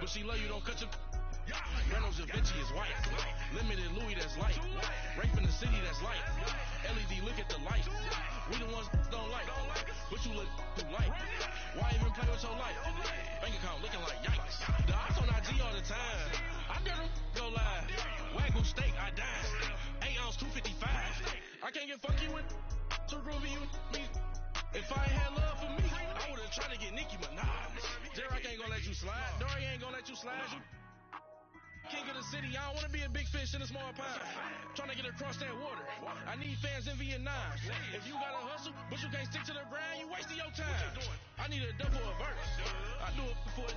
but she love you, don't cut your... Reynolds Da Vinci is white. Limited Louis, that's light. Rape in the city, that's light. LED, look at the light. We the ones don't like, but you look too light. Why even play with your life? Bank account looking like yikes. The odds on IG all the time. I dare them go live. Wagyu steak, I die. 8 ounce, 255. I can't get funky with too groovy you me. If I ain't had love for me, I would've tried to get Nicki Minaj. J-Rock ain't gonna let you slide. Dory ain't gonna let you slide. You king of the city, I don't wanna be a big fish in a small pond. Trying to get across that water. I need fans in Vietnam. If you gotta hustle, but you can't stick to the grind, you wasting your time. I need a double a verse. I do it for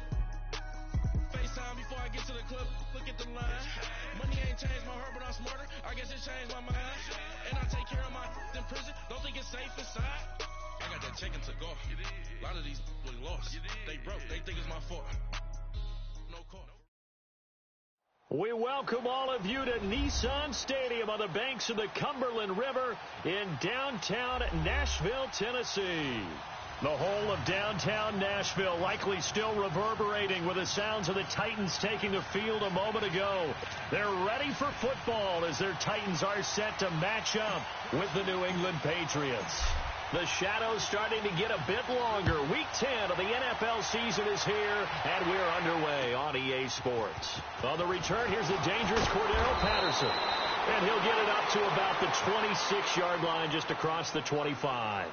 FaceTime before I get to the club. Look at the line. Money ain't changed my heart, but I'm smarter. I guess it changed my mind. And I take care of my in prison. Don't think it's safe inside. I got that check-in to go. A lot of these was lost. They broke. They think it's my fault. No call. We welcome all of you to Nissan Stadium on the banks of the Cumberland River in downtown Nashville, Tennessee. The whole of downtown Nashville likely still reverberating with the sounds of the Titans taking the field a moment ago. They're ready for football as their Titans are set to match up with the New England Patriots. The shadows starting to get a bit longer. Week 10 of the NFL season is here, and we're underway on EA Sports. On the return, here's the dangerous Cordero Patterson. And he'll get it up to about the 26-yard line just across the 25.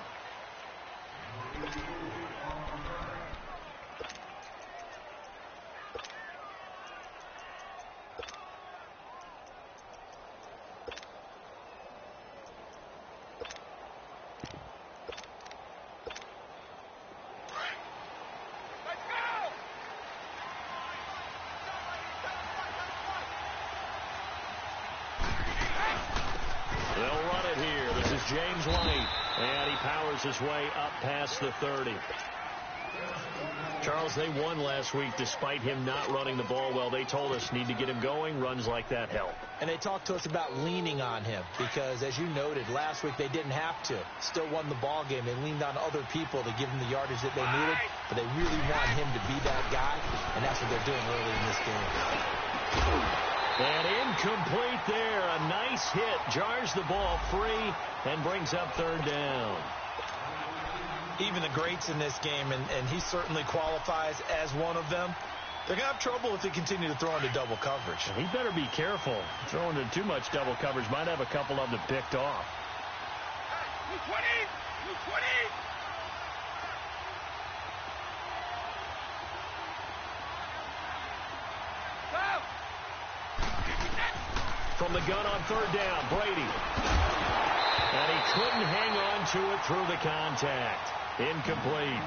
James White, and he powers his way up past the 30. Charles, they won last week despite him not running the ball well. They told us need to get him going. Runs like that help. And they talked to us about leaning on him because, as you noted, last week they didn't have to. Still won the ball game. They leaned on other people to give them the yardage that they needed, but they really want him to be that guy, and that's what they're doing early in this game. And incomplete there. A nice hit. Jars the ball free and brings up third down. Even the greats in this game, and he certainly qualifies as one of them, they're going to have trouble if they continue to throw into double coverage. He better be careful. Throwing into too much double coverage might have a couple of them picked off. Hey, 20! 20! From the gun on third down, Brady. And he couldn't hang on to it through the contact. Incomplete.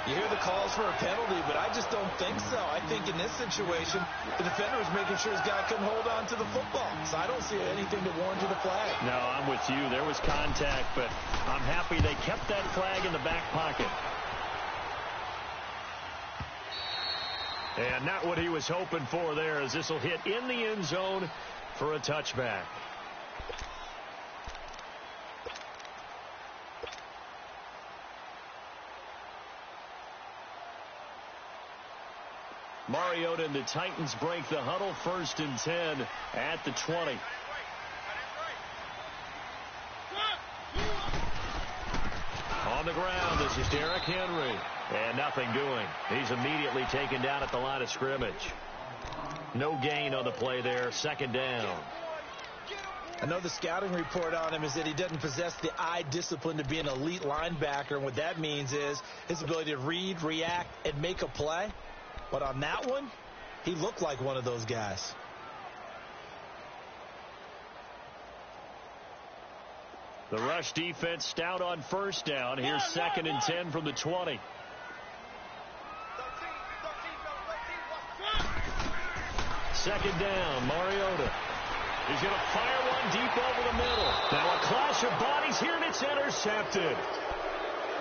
You hear the calls for a penalty, but I just don't think so. I think in this situation, the defender was making sure his guy couldn't hold on to the football. So I don't see anything to warrant the flag. No, I'm with you. There was contact, but I'm happy they kept that flag in the back pocket. And not what he was hoping for there, as this will hit in the end zone for a touchback. Mariota and the Titans break the huddle, 1st and 10 at the 20. On the ground, this is Derrick Henry. And nothing doing. He's immediately taken down at the line of scrimmage. No gain on the play there. 2nd down. Another scouting report on him is that he doesn't possess the eye discipline to be an elite linebacker. And what that means is his ability to read, react, and make a play. But on that one, he looked like one of those guys. The rush defense stout on 1st down. Here's 2nd and 10 from the 20. Second down, Mariota. He's going to fire one deep over the middle. Now a clash of bodies here, and it's intercepted.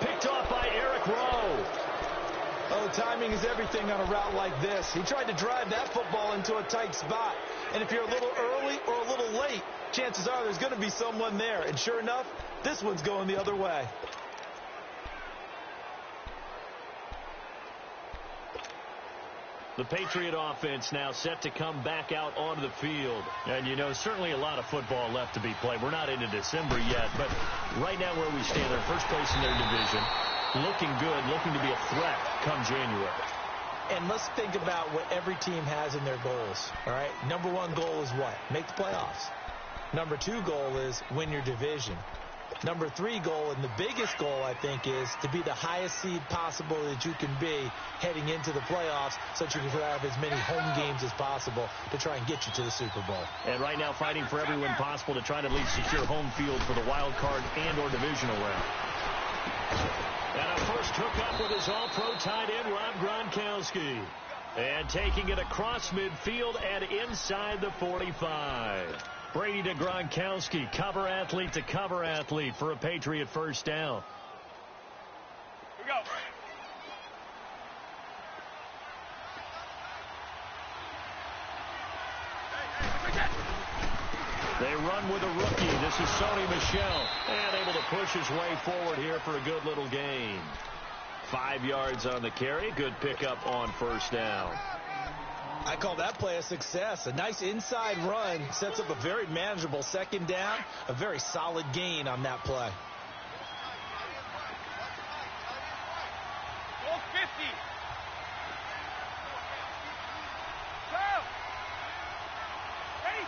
Picked off by Eric Rowe. Oh, timing is everything on a route like this. He tried to drive that football into a tight spot. And if you're a little early or a little late, chances are there's going to be someone there. And sure enough, this one's going the other way. The Patriot offense now set to come back out onto the field. And, you know, certainly a lot of football left to be played. We're not into December yet, but right now where we stand, they're first place in their division, looking good, looking to be a threat come January. And let's think about what every team has in their goals, all right? Number one goal is what? Make the playoffs. Number two goal is win your division. Number three goal, and the biggest goal, I think, is to be the highest seed possible that you can be heading into the playoffs so that you can have as many home games as possible to try and get you to the Super Bowl. And right now fighting for every win possible to try to at least secure home field for the wild card and or divisional round. And a first hookup with his all-pro tight end, Rob Gronkowski. And taking it across midfield and inside the 45. Brady to Gronkowski, cover athlete to cover athlete for a Patriot first down. Here we go. They run with a rookie. This is Sony Michel. And able to push his way forward here for a good little gain. 5 yards on the carry. Good pickup on first down. I call that play a success. A nice inside run sets up a very manageable second down. A very solid gain on that play. Goal 50. Go. Ready?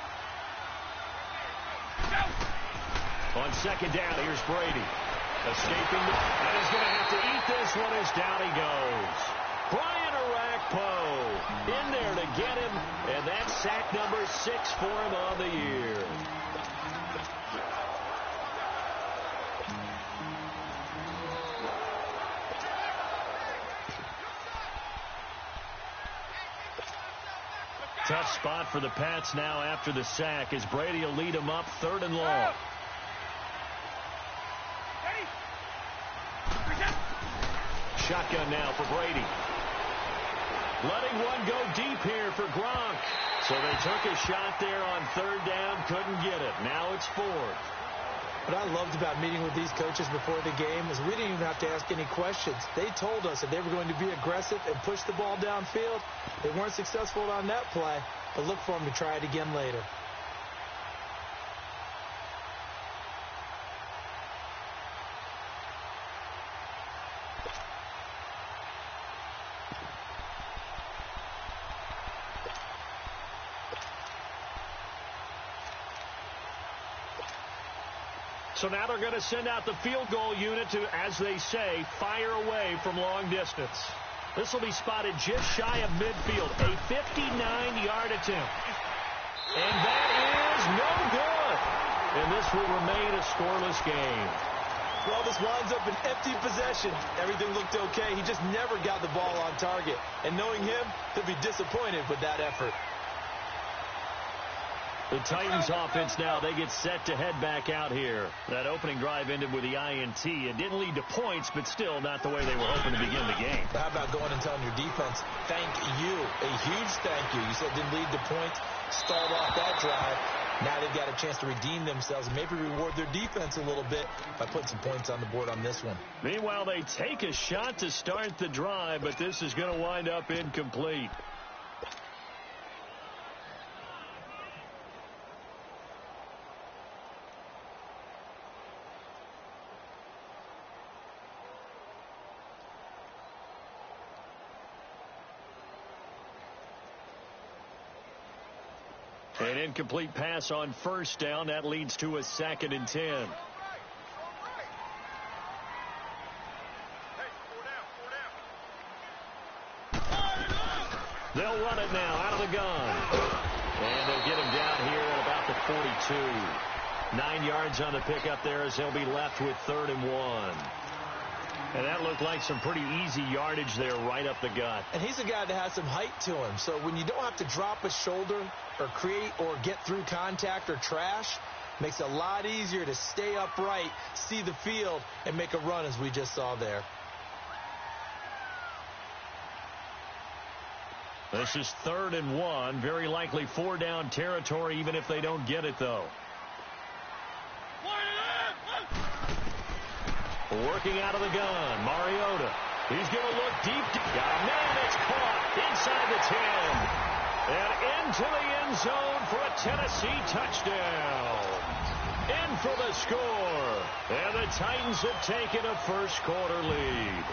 Go. On second down, here's Brady. Escaping, and he's going to have to eat this one as down he goes. Brian Arakpo in there to get him, and that's sack number 6 for him on the year. Tough spot for the Pats now after the sack as Brady will lead him up 3rd and long. Shotgun now for Brady. Letting one go deep here for Gronk. So they took a shot there on 3rd down, couldn't get it. Now it's 4th. What I loved about meeting with these coaches before the game is we didn't even have to ask any questions. They told us that they were going to be aggressive and push the ball downfield. They weren't successful on that play, but look for them to try it again later. So now they're going to send out the field goal unit to, as they say, fire away from long distance. This will be spotted just shy of midfield. A 59-yard attempt. And that is no good. And this will remain a scoreless game. Well, this winds up an empty possession. Everything looked okay. He just never got the ball on target. And knowing him, he'll be disappointed with that effort. The Titans offense now, they get set to head back out here. That opening drive ended with the INT. It didn't lead to points, but still not the way they were hoping to begin the game. How about going and telling your defense, thank you, a huge thank you. You said it didn't lead to points, stalled off that drive. Now they've got a chance to redeem themselves and maybe reward their defense a little bit by putting some points on the board on this one. Meanwhile, they take a shot to start the drive, but this is going to wind up incomplete. An incomplete pass on first down. That leads to a 2nd and 10. They'll run it now out of the gun. And they'll get him down here at about the 42. 9 yards on the pickup there as he'll be left with 3rd and 1. And that looked like some pretty easy yardage there right up the gut. And he's a guy that has some height to him. So when you don't have to drop a shoulder or create or get through contact or trash, makes it a lot easier to stay upright, see the field, and make a run as we just saw there. This is 3rd and 1. Very likely 4-down territory even if they don't get it, though. Working out of the gun, Mariota. He's going to look deep. Got a man. It's caught inside the 10. And into the end zone for a Tennessee touchdown. In for the score. And the Titans have taken a first-quarter lead.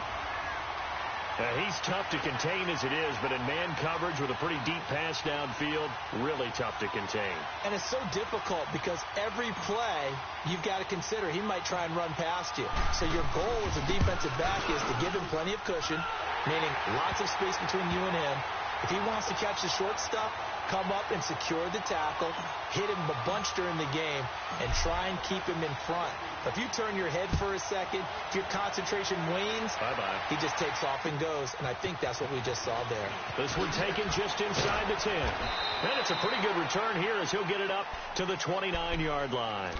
He's tough to contain as it is, but in man coverage with a pretty deep pass downfield, really tough to contain. And it's so difficult because every play you've got to consider he might try and run past you. So your goal as a defensive back is to give him plenty of cushion, meaning lots of space between you and him. If he wants to catch the short stuff, come up and secure the tackle, hit him a bunch during the game, and try and keep him in front. But if you turn your head for a second, if your concentration wanes, bye-bye. He just takes off and goes, and I think that's what we just saw there. This one taken just inside the 10. And it's a pretty good return here as he'll get it up to the 29-yard line.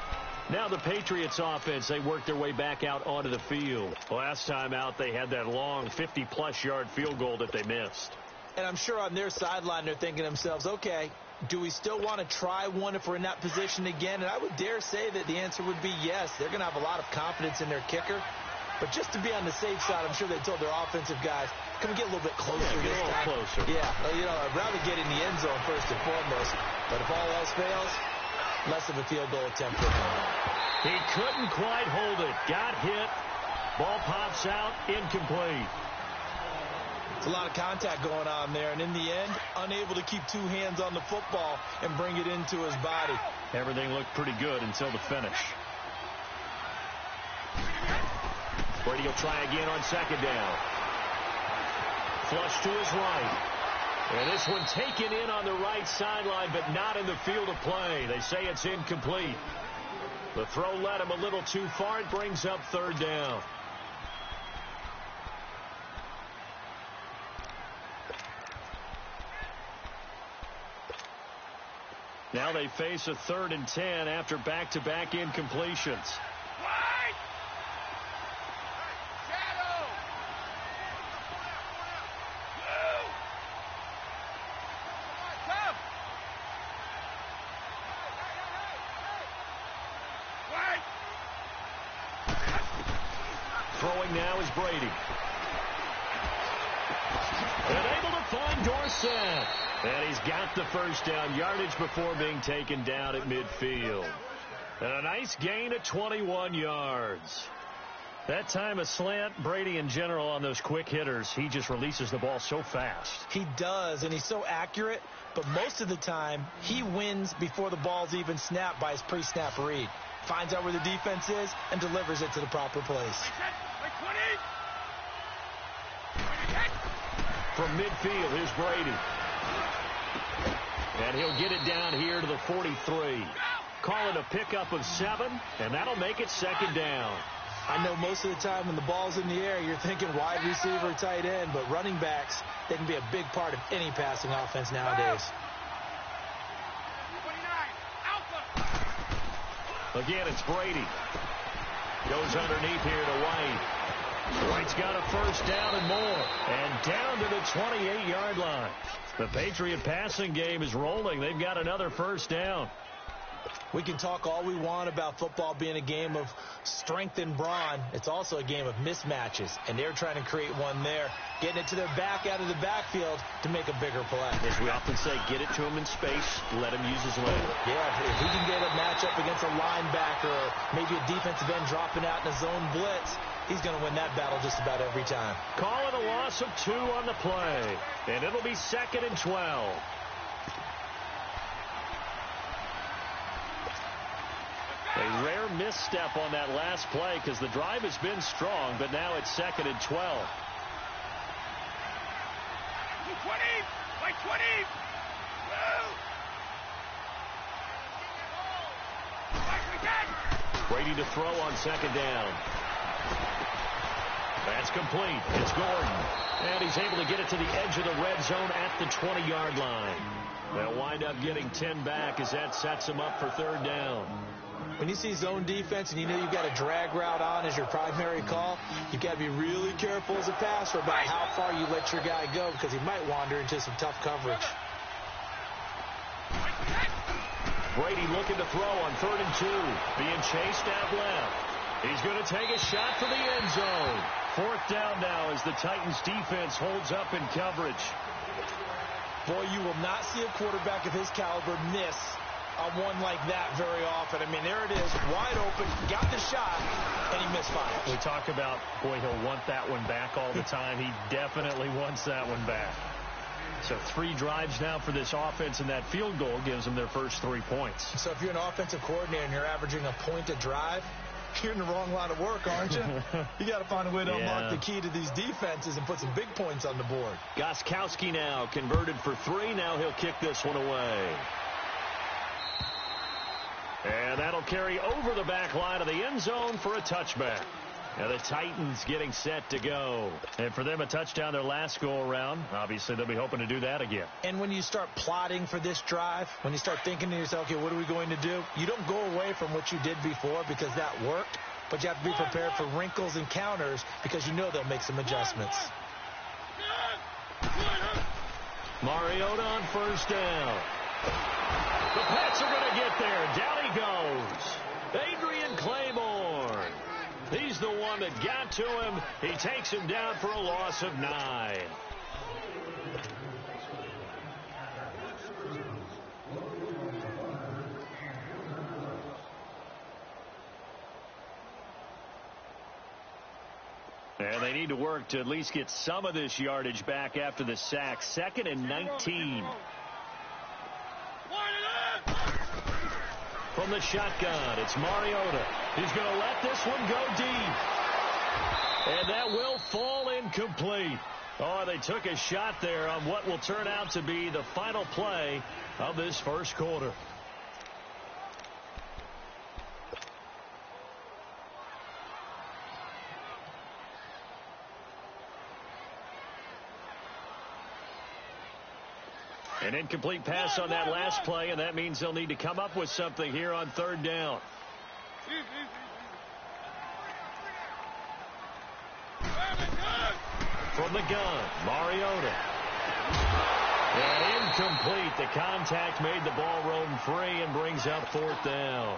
Now the Patriots offense, they work their way back out onto the field. Last time out, they had that long 50-plus yard field goal that they missed. And I'm sure on their sideline they're thinking to themselves, okay, do we still want to try one if we're in that position again? And I would dare say that the answer would be yes. They're going to have a lot of confidence in their kicker. But just to be on the safe side, I'm sure they told their offensive guys, can we get a little bit closer this time? Closer. Yeah, I'd rather get in the end zone first and foremost. But if all else fails, less of a field goal attempt for him. He couldn't quite hold it. Got hit. Ball pops out. Incomplete. It's a lot of contact going on there, and in the end, unable to keep two hands on the football and bring it into his body. Everything looked pretty good until the finish. Brady will try again on second down. Flush to his right. And this one taken in on the right sideline, but not in the field of play. They say it's incomplete. The throw led him a little too far. It brings up third down. Now they face a 3rd and 10 after back-to-back incompletions. Shadow! Come! Throwing now is Brady. And able to find Dorsett. And he's got the first down yardage before being taken down at midfield. And a nice gain of 21 yards. That time a slant, Brady in general on those quick hitters, he just releases the ball so fast. He does, and he's so accurate, but most of the time he wins before the ball's even snapped by his pre-snap read. Finds out where the defense is and delivers it to the proper place. From midfield, here's Brady. And he'll get it down here to the 43. Call it a pickup of 7, and that'll make it second down. I know most of the time when the ball's in the air, you're thinking wide receiver, tight end, but running backs, they can be a big part of any passing offense nowadays. Again, it's Brady. Goes underneath here to White. White's got a first down and more. And down to the 28-yard line. The Patriot passing game is rolling. They've got another first down. We can talk all we want about football being a game of strength and brawn. It's also a game of mismatches, and they're trying to create one there, getting it to their back out of the backfield to make a bigger play. As we often say, get it to him in space, let him use his leg. Yeah, if he can get a matchup against a linebacker or maybe a defensive end dropping out in a zone blitz, he's going to win that battle just about every time. Call it a loss of 2 on the play, and it'll be 2nd and 12. A rare misstep on that last play because the drive has been strong, but now it's 2nd and 12. 20! By 20! Brady to throw on second down. That's complete. It's Gordon. And he's able to get it to the edge of the red zone at the 20-yard line. They'll wind up getting 10 back as that sets him up for third down. When you see zone defense and you know you've got a drag route on as your primary call, you've got to be really careful as a passer about how far you let your guy go because he might wander into some tough coverage. Brady looking to throw on 3rd and 2. Being chased out left. He's going to take a shot for the end zone. 4th down now as the Titans defense holds up in coverage. Boy, you will not see a quarterback of his caliber miss on one like that very often. I mean, there it is, wide open, got the shot, and he misfired. We talk about, boy, he'll want that one back all the time. He definitely wants that one back. So 3 drives now for this offense, and that field goal gives them their first 3 points. So if you're an offensive coordinator and you're averaging a point a drive, you're in the wrong line of work, aren't you? You got to find a way to unlock the key to these defenses and put some big points on the board. Gostkowski now converted for 3. Now he'll kick this one away. And that'll carry over the back line of the end zone for a touchback. Now the Titans getting set to go. And for them, a touchdown their last go-around. Obviously, they'll be hoping to do that again. And when you start plotting for this drive, when you start thinking to yourself, okay, what are we going to do? You don't go away from what you did before because that worked. But you have to be prepared for wrinkles and counters because you know they'll make some adjustments. Mariota on first down. The Pats are going to get there. Down he goes. Adrian Claiborne. He's the one that got to him. He takes him down for a loss of 9. And they need to work to at least get some of this yardage back after the sack. 2nd and 19. From the shotgun, it's Mariota. He's going to let this one go deep. And that will fall incomplete. Oh, they took a shot there on what will turn out to be the final play of this first quarter. An incomplete pass on that last play, and that means they'll need to come up with something here on 3rd down. From the gun, Mariota. And incomplete. The contact made the ball roam free and brings up 4th down.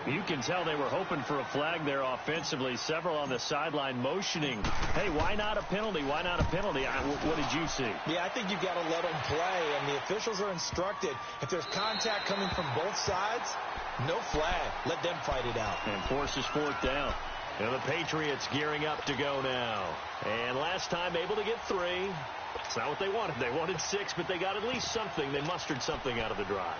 You can tell they were hoping for a flag there offensively. Several on the sideline motioning, hey, why not a penalty? Why not a penalty? What did you see? Yeah, I think you've got to let them play, and the officials are instructed. If there's contact coming from both sides, no flag. Let them fight it out. And forces 4th down. And the Patriots gearing up to go now. And last time able to get 3. It's not what they wanted. They wanted 6, but they got at least something. They mustered something out of the drive.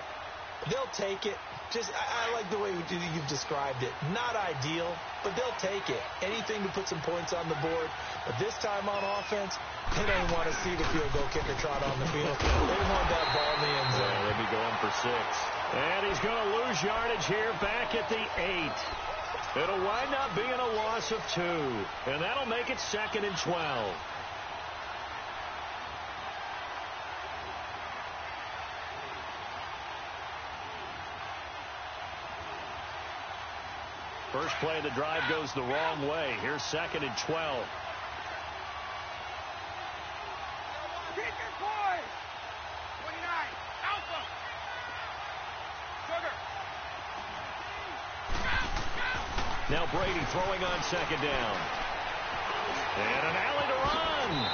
They'll take it. I like the way you've described it. Not ideal, but they'll take it. Anything to put some points on the board. But this time on offense, they don't want to see the field goal kicker trot on the field. They want that ball in the end zone. Yeah, they'll be going for 6. And he's going to lose yardage here back at the 8. It'll wind up being a loss of 2. And that'll make it 2nd and 12. First play of the drive goes the wrong way. Here's 2nd and 12. Now Brady throwing on 2nd down. And an alley to run.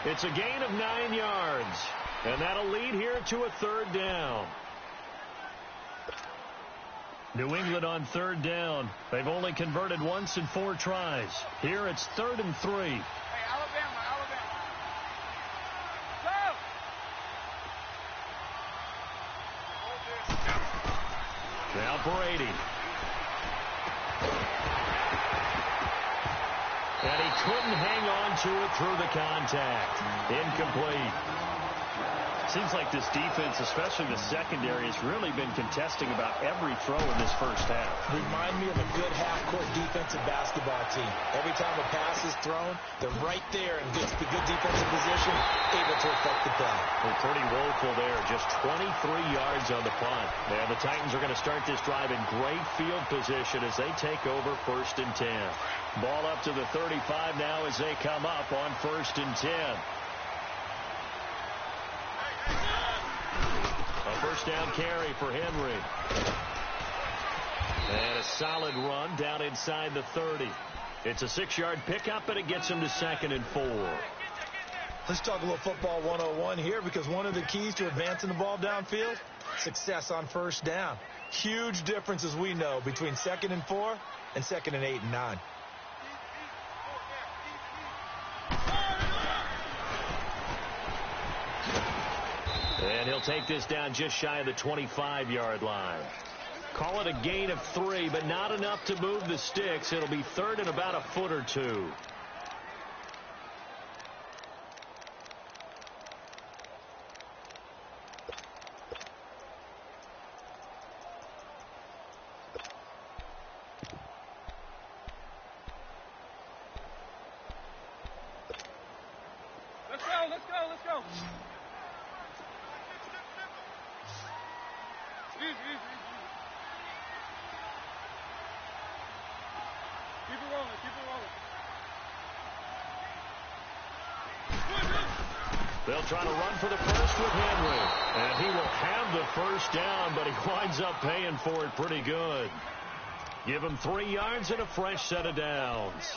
It's a gain of 9 yards. And that'll lead here to a 3rd down. New England on 3rd down. They've only converted once in 4 tries. Here it's 3rd and 3. Hey, Alabama. Go! Now Brady. And he couldn't hang on to it through the contact. Incomplete. Seems like this defense, especially the secondary, has really been contesting about every throw in this first half. Remind me of a good half-court defensive basketball team. Every time a pass is thrown, they're right there in good defensive position, able to affect the play. They're pretty woeful there. Just 23 yards on the punt. And the Titans are going to start this drive in great field position as they take over 1st and 10. Ball up to the 35 now as they come up on 1st and 10. A first down carry for Henry. And a solid run down inside the 30. It's a 6-yard pickup, and it gets him to 2nd and 4. Let's talk a little football 101 here, because one of the keys to advancing the ball downfield, success on first down. Huge difference, as we know, between 2nd and 4 and 2nd and 8 and 9. And he'll take this down just shy of the 25-yard line. Call it a gain of 3, but not enough to move the sticks. It'll be 3rd and about a foot or 2. Let's go. Easy. Keep it rolling. They'll try to run for the first with Henry. And he will have the first down, but he winds up paying for it pretty good. Give him 3 yards and a fresh set of downs.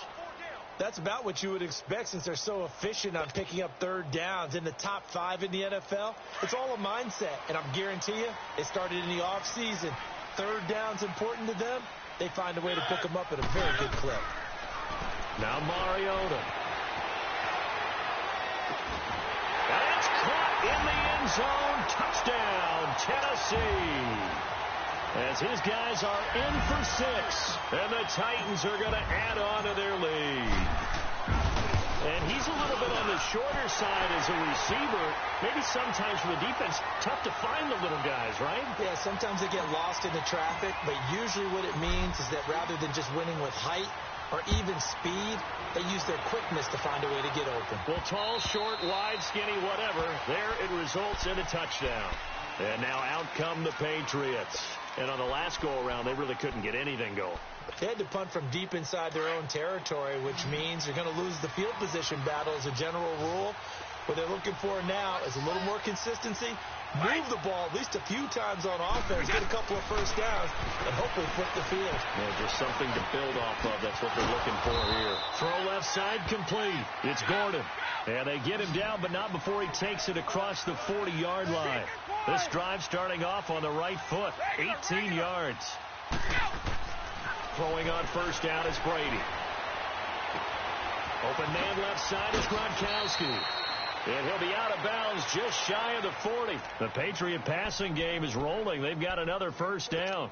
That's about what you would expect, since they're so efficient on picking up 3rd downs. In the top 5 in the NFL, it's all a mindset. And I'm guarantee you, it started in the offseason. 3rd down's important to them. They find a way to pick them up at a very good clip. Now Mariota. And it's caught in the end zone. Touchdown, Tennessee. As his guys are in for 6. And the Titans are going to add on to their lead. And he's a little bit on the shorter side as a receiver. Maybe sometimes for the defense, tough to find the little guys, right? Yeah, sometimes they get lost in the traffic, but usually what it means is that rather than just winning with height or even speed, they use their quickness to find a way to get open. Well, tall, short, wide, skinny, whatever, there it results in a touchdown. And now out come the Patriots. And on the last go-around, they really couldn't get anything going. They had to punt from deep inside their own territory, which means you're going to lose the field position battle as a general rule. What they're looking for now is a little more consistency, move the ball at least a few times on offense, get a couple of first downs, and hopefully flip the field. Yeah, just something to build off of. That's what they're looking for here. Throw left side complete. It's Gordon. And they get him down, but not before he takes it across the 40-yard line. This drive starting off on the right foot. 18 yards. Throwing on first down is Brady. Open man left side is Gronkowski. And he'll be out of bounds just shy of the 40. The Patriot passing game is rolling. They've got another first down.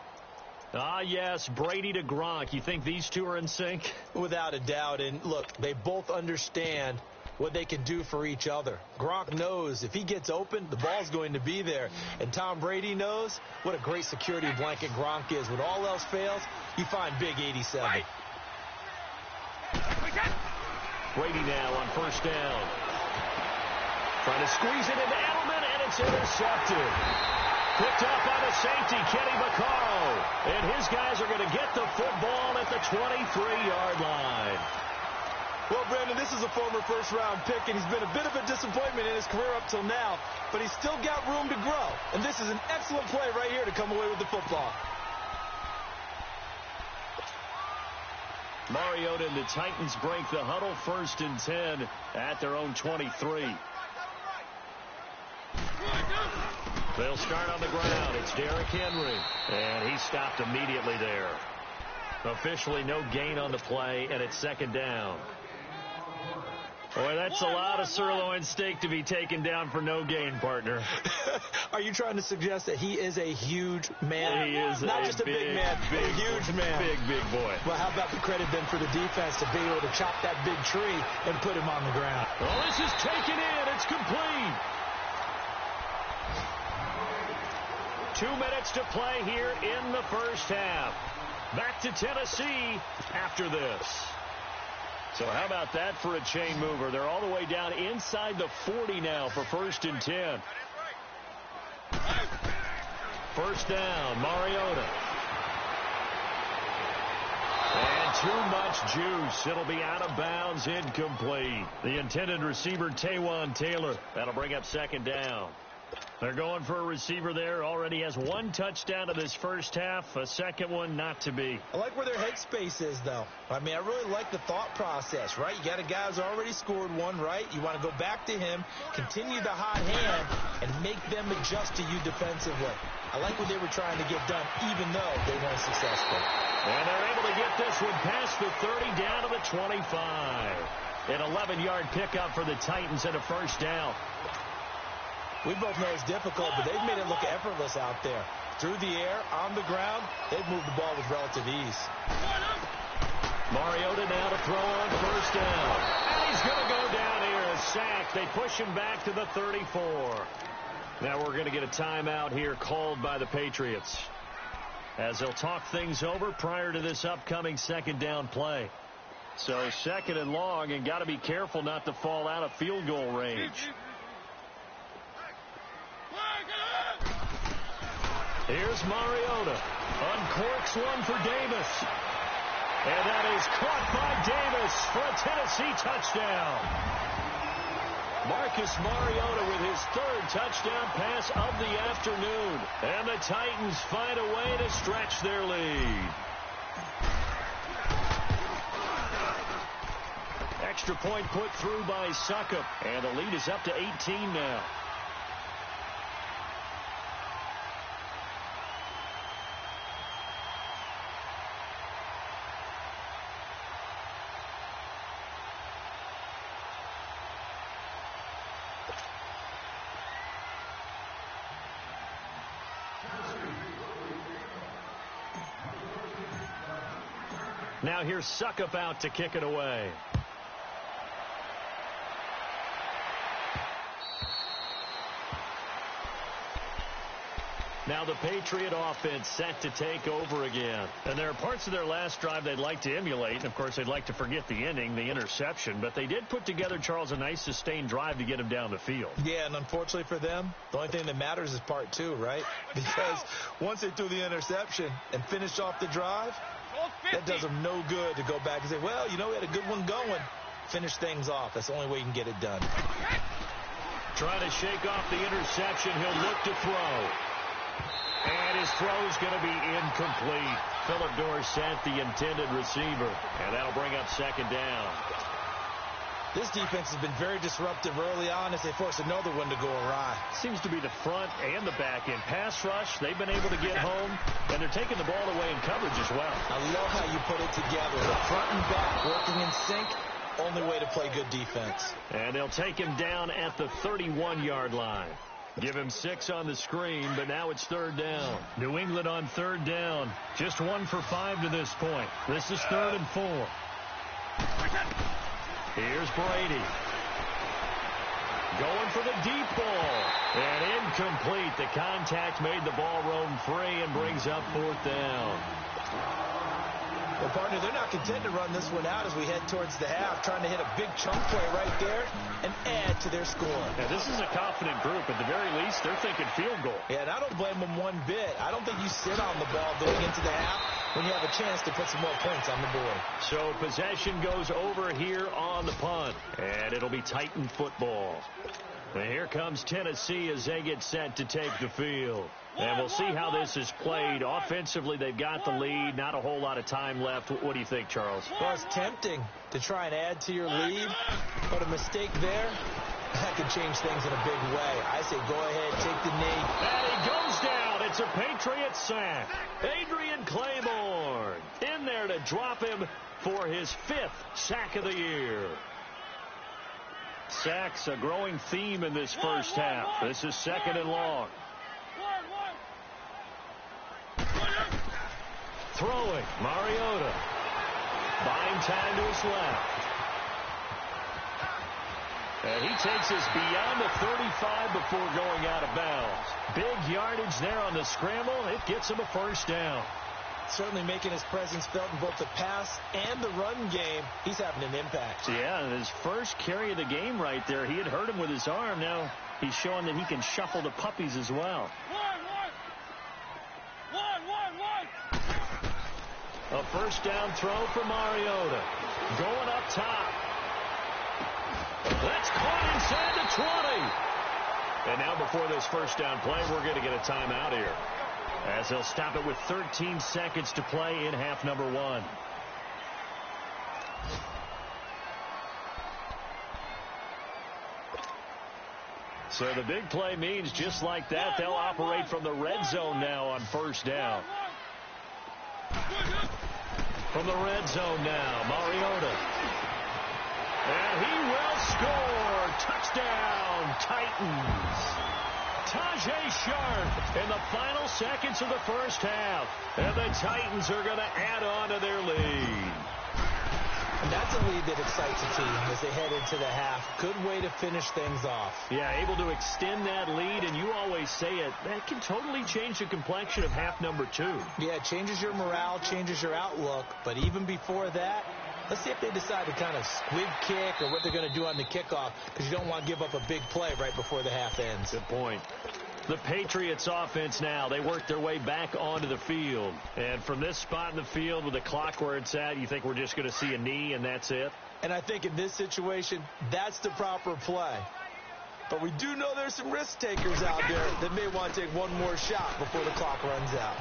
Ah, yes, Brady to Gronk. You think these two are in sync? Without a doubt. And look, they both understand what they can do for each other. Gronk knows if he gets open, the ball's going to be there. And Tom Brady knows what a great security blanket Gronk is. When all else fails, you find big 87. Right. Brady now on first down. Trying to squeeze it into Edelman, and it's intercepted. Picked up by the safety, Kenny Vaccaro. And his guys are going to get the football at the 23-yard line. Well, Brandon, this is a former first-round pick, and he's been a bit of a disappointment in his career up till now, but he's still got room to grow. And this is an excellent play right here to come away with the football. Mariota and the Titans break the huddle, 1st and 10 at their own 23. They'll start on the ground. It's Derrick Henry, and he stopped immediately there. Officially no gain on the play, and it's 2nd down. Boy, that's a lot of sirloin steak to be taken down for no gain, partner. Are you trying to suggest that he is a huge man? He is not just a big man, a huge man. Big boy. Well, how about the credit then for the defense to be able to chop that big tree and put him on the ground? Oh, this is taken in. It's complete. 2 minutes to play here in the first half. Back to Tennessee after this. So how about that for a chain mover? They're all the way down inside the 40 now for 1st and 10. First down, Mariota. And too much juice. It'll be out of bounds, incomplete. The intended receiver, Taywan Taylor. That'll bring up 2nd down. They're going for a receiver there. Already has one touchdown in this first half. A second one not to be. I like where their headspace is, though. I mean, I really like the thought process, right? You got a guy who's already scored one, right? You want to go back to him, continue the hot hand, and make them adjust to you defensively. I like what they were trying to get done, even though they weren't successful. And they're able to get this one past the 30 down to the 25. An 11-yard pickup for the Titans and a first down. We both know it's difficult, but they've made it look effortless out there. Through the air, on the ground, they've moved the ball with relative ease. Mariota now to throw on first down. And he's going to go down here, a sack. They push him back to the 34. Now we're going to get a timeout here called by the Patriots, as they'll talk things over prior to this upcoming second down play. So second and long, and got to be careful not to fall out of field goal range. Here's Mariota. Uncorks one for Davis. And that is caught by Davis for a Tennessee touchdown. Marcus Mariota with his third touchdown pass of the afternoon. And the Titans find a way to stretch their lead. Extra point put through by Succop. And the lead is up to 18 now. Now here's Succop out to kick it away. Now the Patriot offense set to take over again. And there are parts of their last drive they'd like to emulate. And, of course, they'd like to forget the inning, the interception. But they did put together, Charles, a nice sustained drive to get him down the field. Yeah, and unfortunately for them, the only thing that matters is part two, right? Because once they threw the interception and finished off the drive, that does them no good to go back and say, well, you know, we had a good one going. Finish things off. That's the only way you can get it done. Trying to shake off the interception. He'll look to throw. And his throw's going to be incomplete. Philip Dorsett, the intended receiver. And that'll bring up second down. This defense has been very disruptive early on as they force another one to go awry. Seems to be the front and the back end. Pass rush, they've been able to get home, and they're taking the ball away in coverage as well. I love how you put it together. The front and back working in sync. Only way to play good defense. And they'll take him down at the 31-yard line. Give him 6 on the screen, but now it's third down. New England on third down. Just 1 for 5 to this point. This is 3rd and 4. Here's Brady. Going for the deep ball. And incomplete. The contact made the ball roam free and brings up 4th down. Well, partner, they're not content to run this one out as we head towards the half, trying to hit a big chunk play right there and add to their score. Yeah, this is a confident group. At the very least, they're thinking field goal. Yeah, and I don't blame them one bit. I don't think you sit on the ball going into the half when you have a chance to put some more points on the board. So possession goes over here on the punt, and it'll be Titan football. And here comes Tennessee as they get set to take the field. And we'll see how this is played. Offensively, they've got the lead. Not a whole lot of time left. What do you think, Charles? Well, it's tempting to try and add to your lead, but a mistake there, that could change things in a big way. I say go ahead, take the knee. And he goes down. It's a Patriot sack. Adrian Claiborne in there to drop him for his 5th sack of the year. Sacks a growing theme in this first half. This is 2nd and long. Throwing, Mariota. Buying time to his left. And he takes us beyond the 35 before going out of bounds. Big yardage there on the scramble. It gets him a first down. Certainly making his presence felt in both the pass and the run game. He's having an impact. Yeah, his first carry of the game right there. He had hurt him with his arm. Now he's showing that he can shuffle the puppies as well. A first down throw for Mariota. Going up top. That's caught inside the 20. And now before this first down play, we're going to get a timeout here, as they'll stop it with 13 seconds to play in half number 1. So the big play means just like that, they'll operate from the red zone now on first down. From the red zone now, Mariota. And he will score. Touchdown, Titans. Tajay Sharp in the final seconds of the first half. And the Titans are going to add on to their lead. And that's a lead that excites a team as they head into the half. Good way to finish things off. Yeah, able to extend that lead, and you always say it, that can totally change the complexion of half number 2. Yeah, it changes your morale, changes your outlook. But even before that, let's see if they decide to kind of squib kick or what they're going to do on the kickoff, because you don't want to give up a big play right before the half ends. Good point. The Patriots offense now, they work their way back onto the field. And from this spot in the field with the clock where it's at, you think we're just going to see a knee and that's it? And I think in this situation, that's the proper play. But we do know there's some risk takers out there that may want to take one more shot before the clock runs out.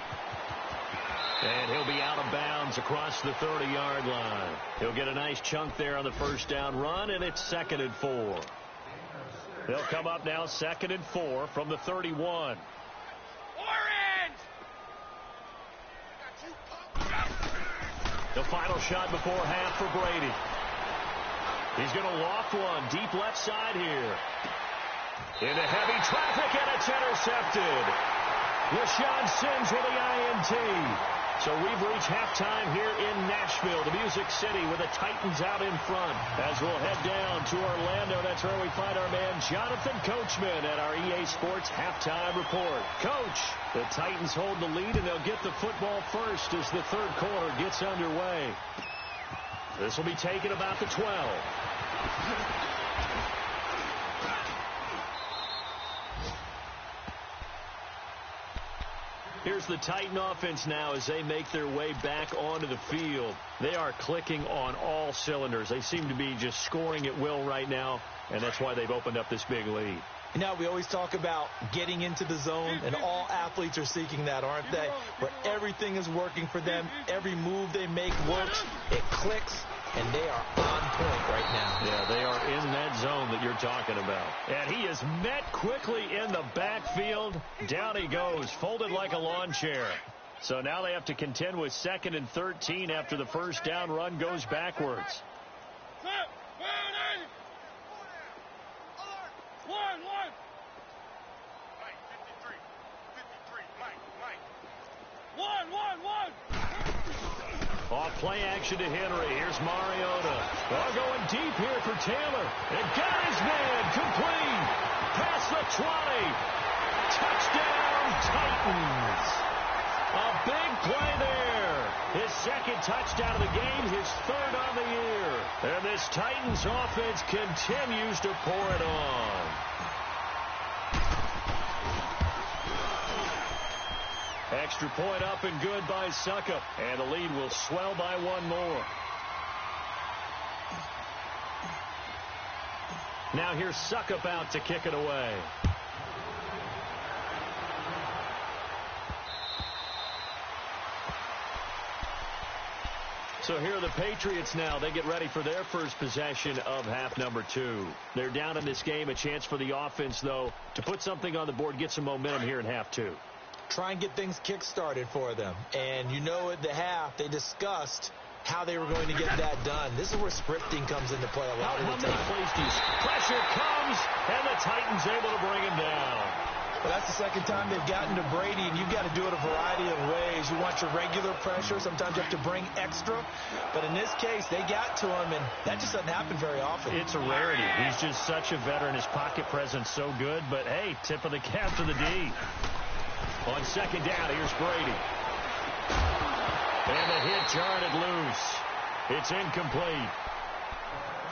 And he'll be out of bounds across the 30-yard line. He'll get a nice chunk there on the first down run, and it's 2nd and 4. They'll come up now 2nd and 4 from the 31. Orange! The final shot before half for Brady. He's going to loft one deep left side here. Into heavy traffic, and it's intercepted. LaShawn Sims with the INT. So we've reached halftime here in Nashville, the Music City, with the Titans out in front. As we'll head down to Orlando, that's where we find our man Jonathan Coachman at our EA Sports Halftime Report. Coach, the Titans hold the lead, and they'll get the football first as the third quarter gets underway. This will be taken about the 12. Here's the Titan offense now as they make their way back onto the field. They are clicking on all cylinders. They seem to be just scoring at will right now, and that's why they've opened up this big lead. You know, we always talk about getting into the zone, and all athletes are seeking that, aren't they? Where everything is working for them, every move they make works, it clicks, and they are on point right now. Yeah, they are in that zone that you're talking about. And he is met quickly in the backfield. Down he goes, folded like a lawn chair. So now they have to contend with 2nd and 13 after the first down run goes backwards. Off play action to Henry. Here's Mariota. Oh, going deep here for Taylor. And got his man complete. Past the 20. Touchdown, Titans. A big play there. His 2nd touchdown of the game, his 3rd on the year. And this Titans offense continues to pour it on. Extra point up and good by Suckup. And the lead will swell by one more. Now here's Suckup out to kick it away. So here are the Patriots now. They get ready for their first possession of half number 2. They're down in this game. A chance for the offense, though, to put something on the board, get some momentum here in half 2. Try and get things kick-started for them. And you know at the half, they discussed how they were going to get that done. This is where scripting comes into play a lot of the time. Pressure comes, and the Titans able to bring him down. Well, that's the 2nd time they've gotten to Brady, and you've got to do it a variety of ways. You want your regular pressure. Sometimes you have to bring extra. But in this case, they got to him, and that just doesn't happen very often. It's a rarity. He's just such a veteran. His pocket presence so good. But, hey, tip of the cap to the D. On 2nd down, here's Brady. And the hit jarred it loose. It's incomplete.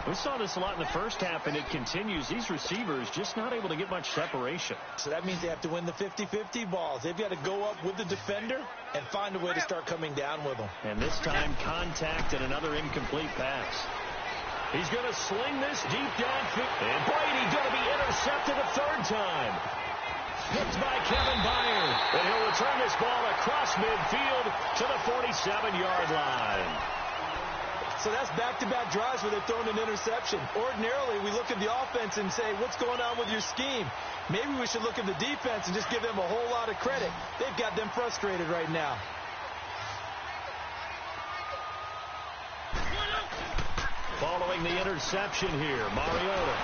We saw this a lot in the first half, and it continues. These receivers just not able to get much separation. So that means they have to win the 50-50 balls. They've got to go up with the defender and find a way to start coming down with them. And this time, contact and another incomplete pass. He's going to sling this deep downfield. And Brady going to be intercepted a 3rd time. Picked by Kevin Byard. And he'll return this ball across midfield to the 47-yard line. So that's back-to-back drives where they're throwing an interception. Ordinarily, we look at the offense and say, what's going on with your scheme? Maybe we should look at the defense and just give them a whole lot of credit. They've got them frustrated right now. Following the interception here, Mariota.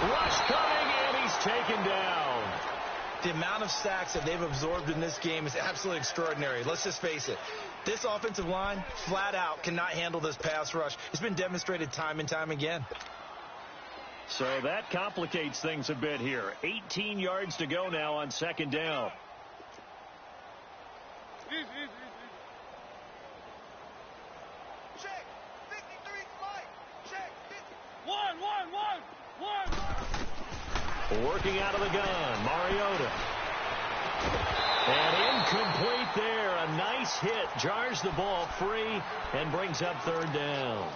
Rush coming, and he's taken down. The amount of sacks that they've absorbed in this game is absolutely extraordinary. Let's just face it. This offensive line, flat out, cannot handle this pass rush. It's been demonstrated time and time again. So that complicates things a bit here. 18 yards to go now on second down. Check. 53 flight. Check. 1. Working out of the gun, Mariota. And incomplete there. A nice hit. Jars the ball free and brings up third down.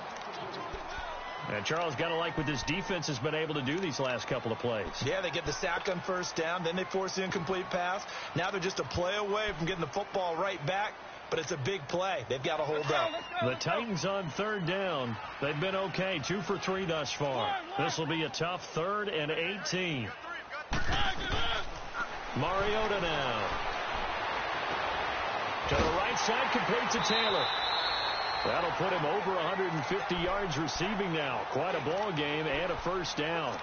And Charles, got to like what this defense has been able to do these last couple of plays. Yeah, they get the sack on first down. Then they force the incomplete pass. Now they're just a play away from getting the football right back. But it's a big play. They've got to hold up. The Titans on third down. They've been okay. 2 for 3 thus far. This will be a tough 3rd and 18. Mariota now. To the right side, complete to Taylor. That'll put him over 150 yards receiving now. Quite a ball game and a first down.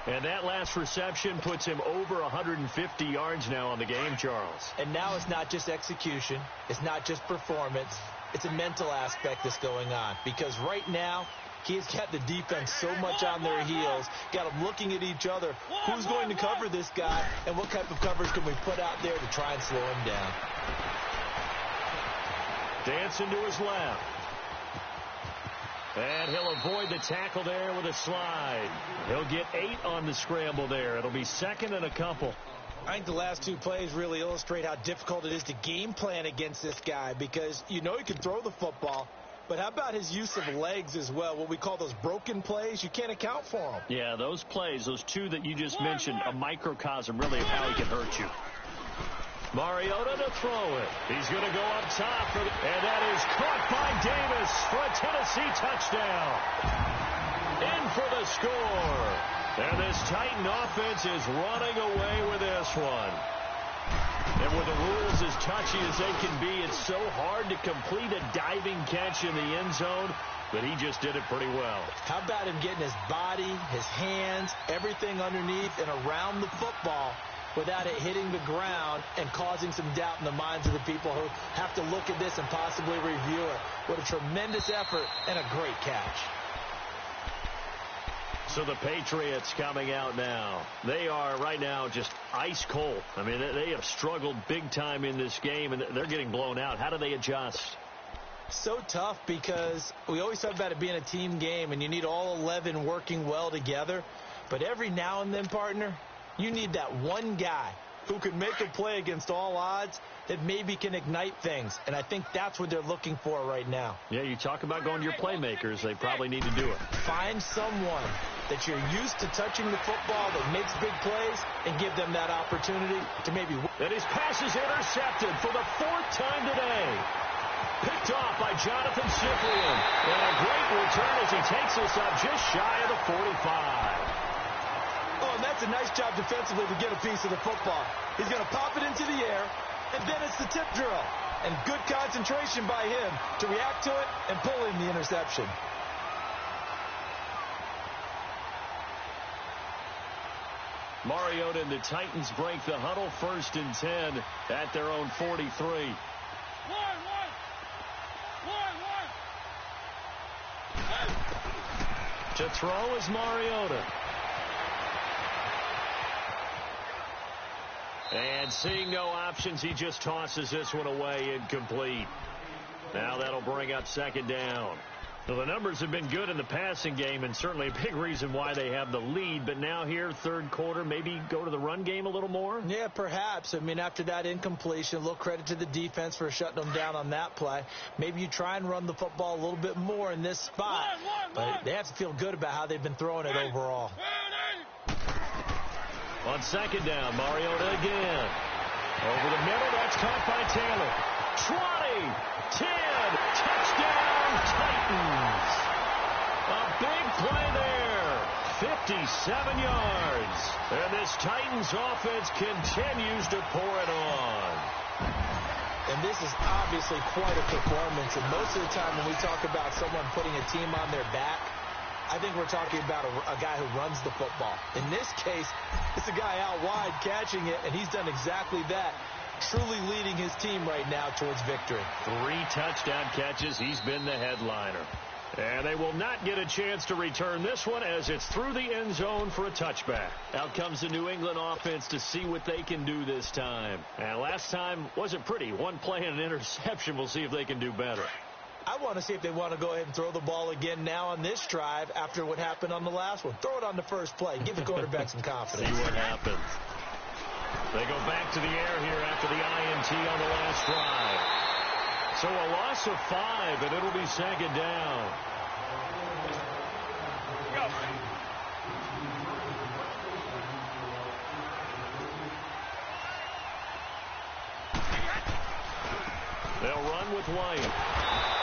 And that last reception puts him over 150 yards now on the game, Charles. And now it's not just execution. It's not just performance. It's a mental aspect that's going on. Because right now, he's got the defense so much on their heels. Got them looking at each other. Who's going to cover this guy? And what type of coverage can we put out there to try and slow him down? Dancing to his left. And he'll avoid the tackle there with a slide. He'll get 8 on the scramble there. It'll be 2nd and a couple. I think the last 2 plays really illustrate how difficult it is to game plan against this guy because you know he can throw the football, but how about his use of legs as well? What we call those broken plays, you can't account for them. Yeah, those plays, those 2 that you just mentioned, a microcosm really of how he can hurt you. Mariota to throw it. He's going to go up top. And that is caught by Davis for a Tennessee touchdown. In for the score. And this Titan offense is running away with this one. And with the rules as touchy as they can be, it's so hard to complete a diving catch in the end zone, but he just did it pretty well. How about him getting his body, his hands, everything underneath and around the football without it hitting the ground and causing some doubt in the minds of the people who have to look at this and possibly review it. What a tremendous effort and a great catch. So the Patriots coming out now. They are right now just ice cold. I mean, they have struggled big time in this game, and they're getting blown out. How do they adjust? So tough because we always talk about it being a team game, and you need all 11 working well together. But every now and then, partner, you need that one guy who can make a play against all odds that maybe can ignite things. And I think that's what they're looking for right now. Yeah, you talk about going to your playmakers. They probably need to do it. Find someone that you're used to touching the football that makes big plays and give them that opportunity to maybe win. And his pass is intercepted for the 4th time today. Picked off by Jonathan Cyprian. And a great return as he takes us up just shy of the 45. Oh, and that's a nice job defensively to get a piece of the football. He's going to pop it into the air, and then it's the tip drill. And good concentration by him to react to it and pull in the interception. Mariota and the Titans break the huddle, 1st and 10 at their own 43. To throw is Mariota. And seeing no options, he just tosses this one away, incomplete. Now that'll bring up 2nd down. Well, the numbers have been good in the passing game, and certainly a big reason why they have the lead. But now here, 3rd quarter, maybe go to the run game a little more? Yeah, perhaps. I mean, after that incompletion, a little credit to the defense for shutting them down on that play. Maybe you try and run the football a little bit more in this spot. But they have to feel good about how they've been throwing it overall. On second down, Mariota again. Over the middle, that's caught by Taylor. 20, 10, touchdown, Titans. A big play there. 57 yards. And this Titans offense continues to pour it on. And this is obviously quite a performance. And most of the time when we talk about someone putting a team on their back, I think we're talking about a guy who runs the football. In this case, it's a guy out wide catching it, and he's done exactly that. Truly leading his team right now towards victory. 3 touchdown catches. He's been the headliner. And they will not get a chance to return this one as it's through the end zone for a touchback. Out comes the New England offense to see what they can do this time. And last time wasn't pretty. One play and an interception. We'll see if they can do better. I want to see if they want to go ahead and throw the ball again now on this drive after what happened on the last one. Throw it on the first play. Give the quarterback some confidence. See what happens. They go back to the air here after the INT on the last drive. So a loss of 5, and it'll be second down. Go. They'll run with White.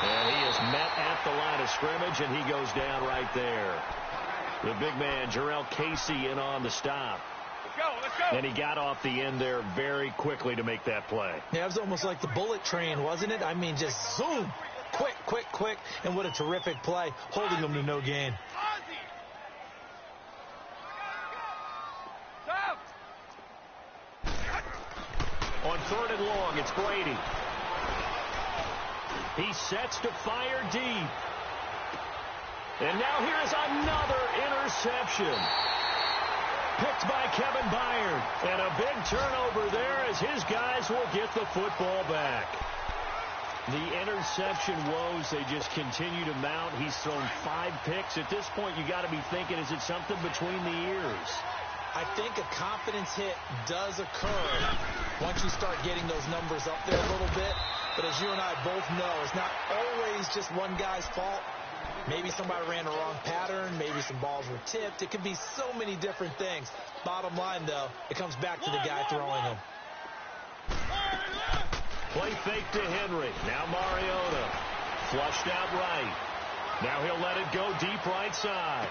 And he is met at the line of scrimmage, and he goes down right there. The big man, Jarrell Casey, in on the stop. Let's go. And he got off the end there very quickly to make that play. Yeah, it was almost like the bullet train, wasn't it? I mean, just zoom. Quick, quick, quick. And what a terrific play, holding them to no gain. Stop. On 3rd and long, it's Brady. He sets to fire deep. And now here's another interception. Picked by Kevin Byard. And a big turnover there as his guys will get the football back. The interception woes, they just continue to mount. He's thrown 5 picks. At this point, you got to be thinking, is it something between the ears? I think a confidence hit does occur once you start getting those numbers up there a little bit. But as you and I both know, it's not always just one guy's fault. Maybe somebody ran the wrong pattern. Maybe some balls were tipped. It could be so many different things. Bottom line, though, it comes back to the guy throwing them. Play fake to Henry. Now Mariota. Flushed out right. Now he'll let it go deep right side.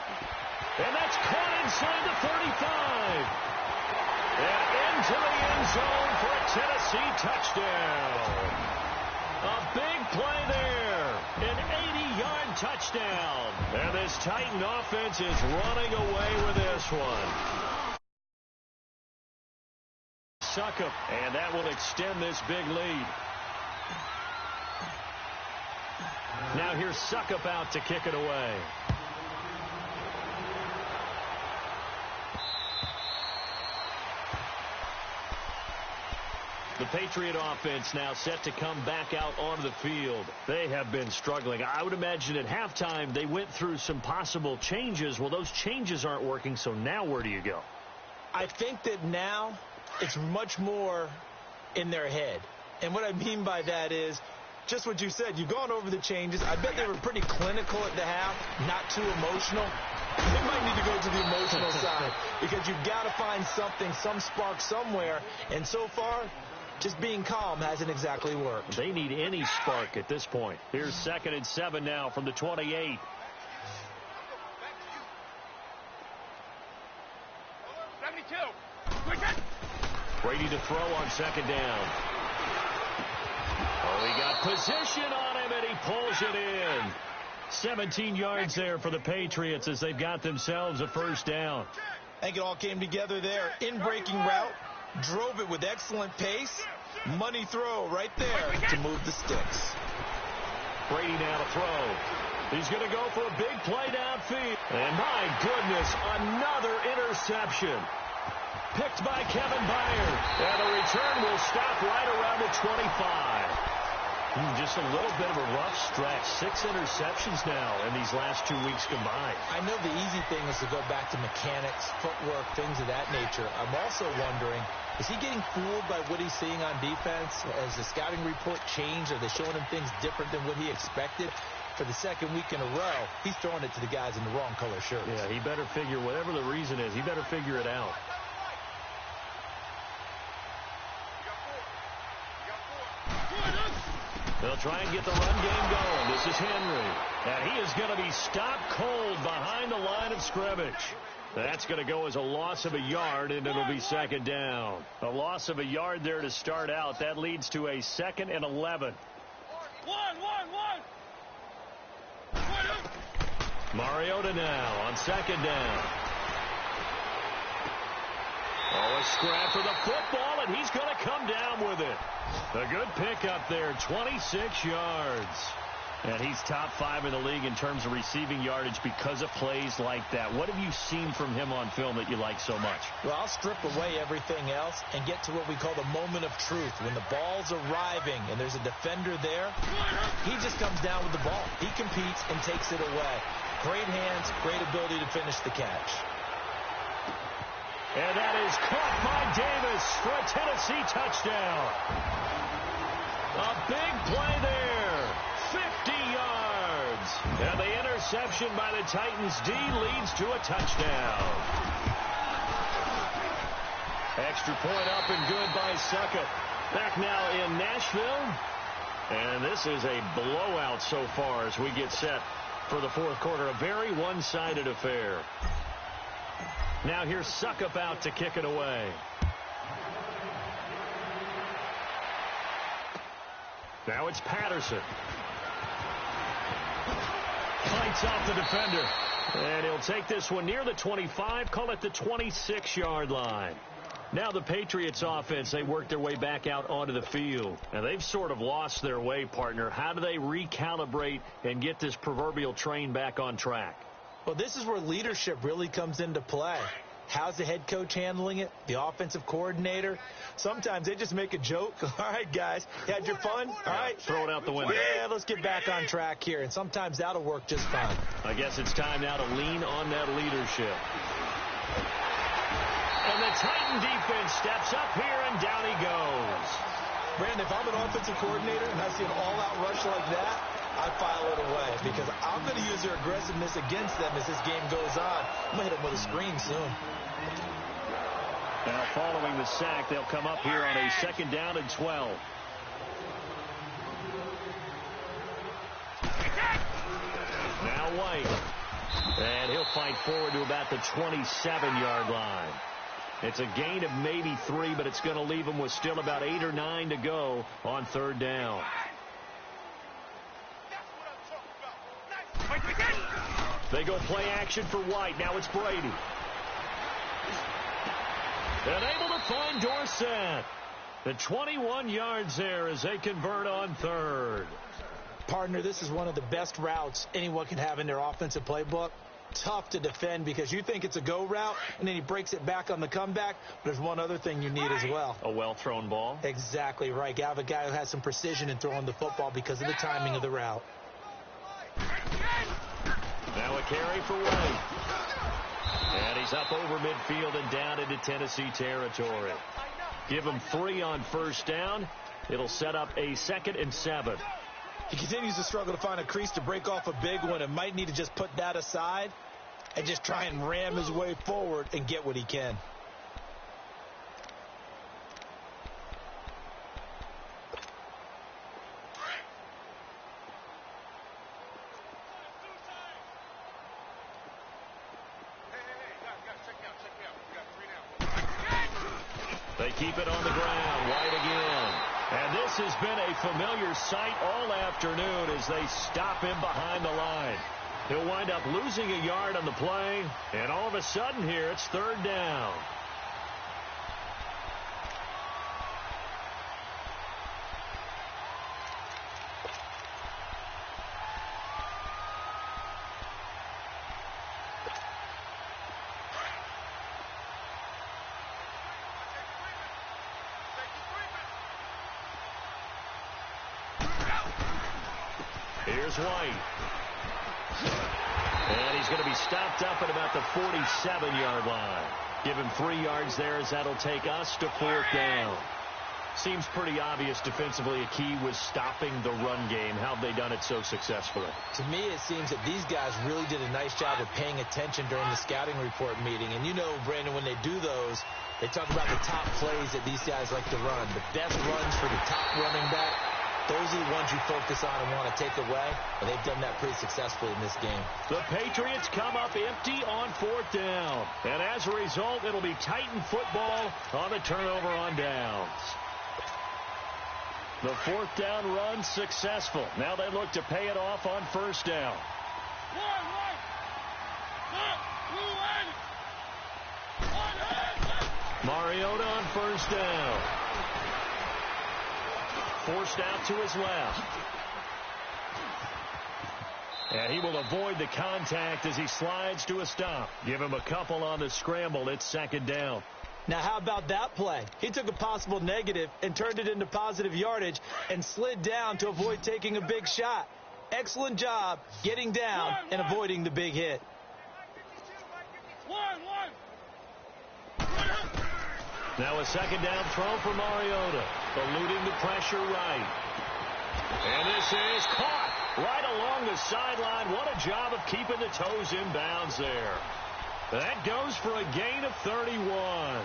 And that's caught inside the 35. And into the end zone for a Tennessee touchdown. A big play there. An 80-yard touchdown. And this Titan offense is running away with this one. Suckup, and that will extend this big lead. Now here's Suckup out to kick it away. The Patriot offense now set to come back out onto the field. They have been struggling. I would imagine at halftime they went through some possible changes. Well, those changes aren't working, so now where do you go? I think that now it's much more in their head. And what I mean by that is just what you said. You've gone over the changes. I bet they were pretty clinical at the half, not too emotional. They might need to go to the emotional side because you've got to find something, some spark somewhere. And so far, just being calm hasn't exactly worked. They need any spark at this point. Here's 2nd and 7 now from the 28. Brady to throw on 2nd down. Oh, he got position on him, and he pulls it in. 17 yards there for the Patriots as they've got themselves a 1st down. I think it all came together there. In-breaking route, drove it with excellent pace. Money throw right there to move the sticks. Brady now to throw. He's going to go for a big play downfield. And my goodness, another interception. Picked by Kevin Byard. And the return will stop right around the 25. Just a little bit of a rough stretch. 6 interceptions now in these last 2 weeks combined. I know the easy thing is to go back to mechanics, footwork, things of that nature. I'm also wondering, is he getting fooled by what he's seeing on defense? Has the scouting report changed? Are they showing him things different than what he expected? For the 2nd week in a row, he's throwing it to the guys in the wrong color shirts. Yeah, he better figure, whatever the reason is, he better figure it out. They'll try and get the run game going. This is Henry. And he is going to be stopped cold behind the line of scrimmage. That's going to go as a loss of a yard, and it'll be second down. A loss of a yard there to start out. That leads to a 2nd and 11. Mariota now on second down. Oh, a scrap for the football, and he's going to come down with it. A good pickup there, 26 yards. And he's top 5 in the league in terms of receiving yardage because of plays like that. What have you seen from him on film that you like so much? Well, I'll strip away everything else and get to what we call the moment of truth. When the ball's arriving and there's a defender there, he just comes down with the ball. He competes and takes it away. Great hands, great ability to finish the catch. And that is caught by Davis for a Tennessee touchdown. A big play there. 50 yards. And the interception by the Titans D leads to a touchdown. Extra point up and good by Suckett. Back now in Nashville. And this is a blowout so far as we get set for the fourth quarter. A very one-sided affair. Now here's Suckett out to kick it away. Now it's Patterson. Fights off the defender. And he'll take this one near the 25, call it the 26-yard line. Now the Patriots offense, they work their way back out onto the field. And they've sort of lost their way, partner. How do they recalibrate and get this proverbial train back on track? Well, this is where leadership really comes into play. How's the head coach handling it? The offensive coordinator? Sometimes they just make a joke. All right, guys, you had your fun? All right. Throw it out the window. Yeah, let's get back on track here. And sometimes that'll work just fine. I guess it's time now to lean on that leadership. And the Titan defense steps up here, and down he goes. Brandon, if I'm an offensive coordinator and I see an all-out rush like that, I file it away because I'm going to use their aggressiveness against them as this game goes on. I'm going to hit them with a screen soon. Now, following the sack, they'll come up here on a 2nd down and 12. Now White. And he'll fight forward to about the 27-yard line. It's a gain of maybe 3, but it's going to leave him with still about 8 or 9 to go on 3rd down. They go play action for White. Now it's Brady. And able to find Dorsett. The 21 yards there as they convert on 3rd. Partner, this is one of the best routes anyone can have in their offensive playbook. Tough to defend because you think it's a go route, and then he breaks it back on the comeback. But there's one other thing you need as well. A well-thrown ball? Exactly right. You have a guy who has some precision in throwing the football because of the timing of the route. Now a carry for White. And he's up over midfield and down into Tennessee territory. Give him 3 on 1st down. It'll set up a 2nd and 7. He continues to struggle to find a crease to break off a big one and might need to just put that aside and just try and ram his way forward and get what he can. They keep it on the ground. White again. And this has been a familiar sight all afternoon as they stop him behind the line. He'll wind up losing a yard on the play, and all of a sudden here it's 3rd down. Here's White. And he's going to be stopped up at about the 47-yard line. Give him 3 yards there as that'll take us to 4th down. Seems pretty obvious defensively a key was stopping the run game. How have they done it so successfully? To me, it seems that these guys really did a nice job of paying attention during the scouting report meeting. And you know, Brandon, when they do those, they talk about the top plays that these guys like to run. The best runs for the top running back. Those are the ones you focus on and want to take away, and they've done that pretty successfully in this game. The Patriots come up empty on 4th down. And as a result, it'll be Titan football on the turnover on downs. The 4th down run successful. Now they look to pay it off on 1st down. Mariota on 1st down. Forced out to his left. And he will avoid the contact as he slides to a stop. Give him a couple on the scramble. It's 2nd down. Now, how about that play? He took a possible negative and turned it into positive yardage and slid down to avoid taking a big shot. Excellent job getting down and avoiding the big hit. Now a 2nd down throw for Mariota. Eluding the pressure right. And this is caught right along the sideline. What a job of keeping the toes in bounds there. That goes for a gain of 31.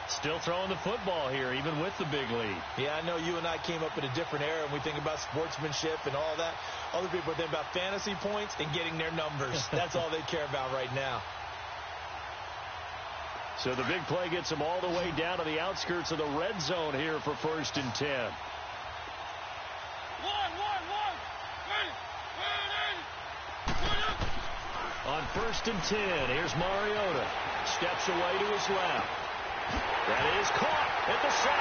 Still throwing the football here, even with the big lead. Yeah, I know you and I came up in a different era, and we think about sportsmanship and all that. Other people think about fantasy points and getting their numbers. That's all they care about right now. So the big play gets them all the way down to the outskirts of the red zone here for 1st and 10. On 1st and 10, here's Mariota. Steps away to his left. That is caught at the 7.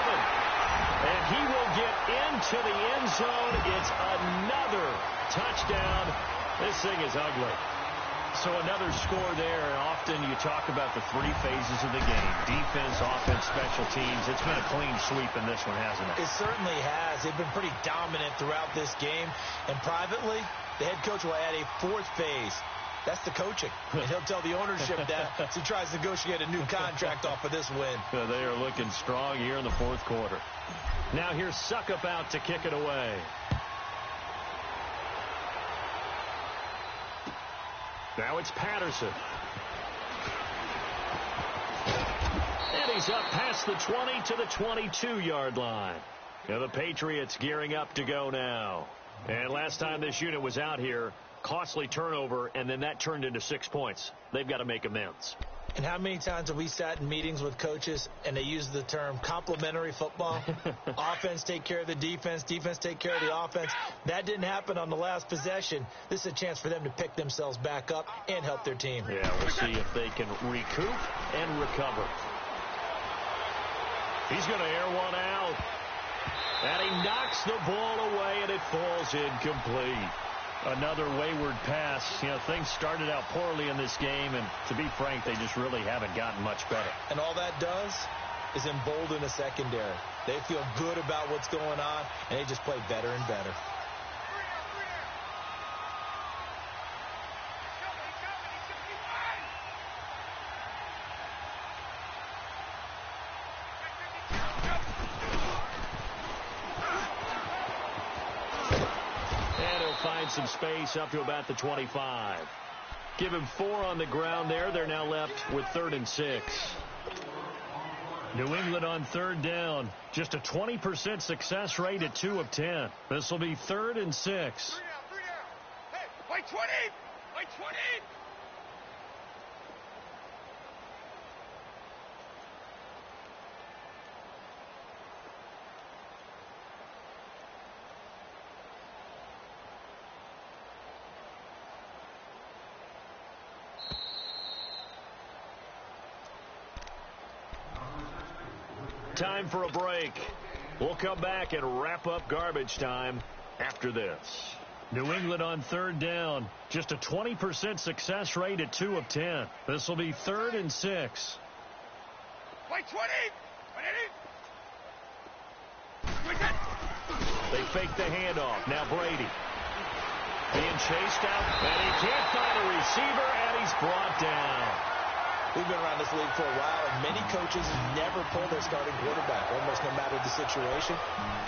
And he will get into the end zone. It's another touchdown. This thing is ugly. So another score there, and often you talk about the 3 phases of the game. Defense, offense, special teams. It's been a clean sweep in this one, hasn't it? It certainly has. They've been pretty dominant throughout this game. And privately, the head coach will add a 4th phase. That's the coaching. And he'll tell the ownership that as he tries to negotiate a new contract off of this win. They are looking strong here in the 4th quarter. Now here's Suckup out to kick it away. Now it's Patterson. And he's up past the 20 to the 22-yard line. Now the Patriots gearing up to go now. And last time this unit was out here, costly turnover, and then that turned into 6 points. They've got to make amends. And how many times have we sat in meetings with coaches and they use the term complementary football? Offense take care of the defense, defense take care of the offense. That didn't happen on the last possession. This is a chance for them to pick themselves back up and help their team. Yeah, we'll see if they can recoup and recover. He's going to air one out. And he knocks the ball away, and it falls incomplete. Another wayward pass. You know, things started out poorly in this game, and to be frank, they just really haven't gotten much better. And all that does is embolden a secondary. They feel good about what's going on, and they just play better and better. Find some space up to about the 25. Give him 4 on the ground there. They're now left with 3rd and 6. New England on 3rd down. Just a 20% success rate at 2 of 10. This will be 3rd and 6. 3 down. Hey, by 20! By 20! Time for a break. We'll come back and wrap up garbage time after this. New England on 3rd down. Just a 20% success rate at 2 of 10. This will be 3rd and 6. By 20! They fake the handoff. Now Brady. Being chased out. And he can't find a receiver, and he's brought down. We've been around this league for a while, and many coaches never pull their starting quarterback, almost no matter the situation.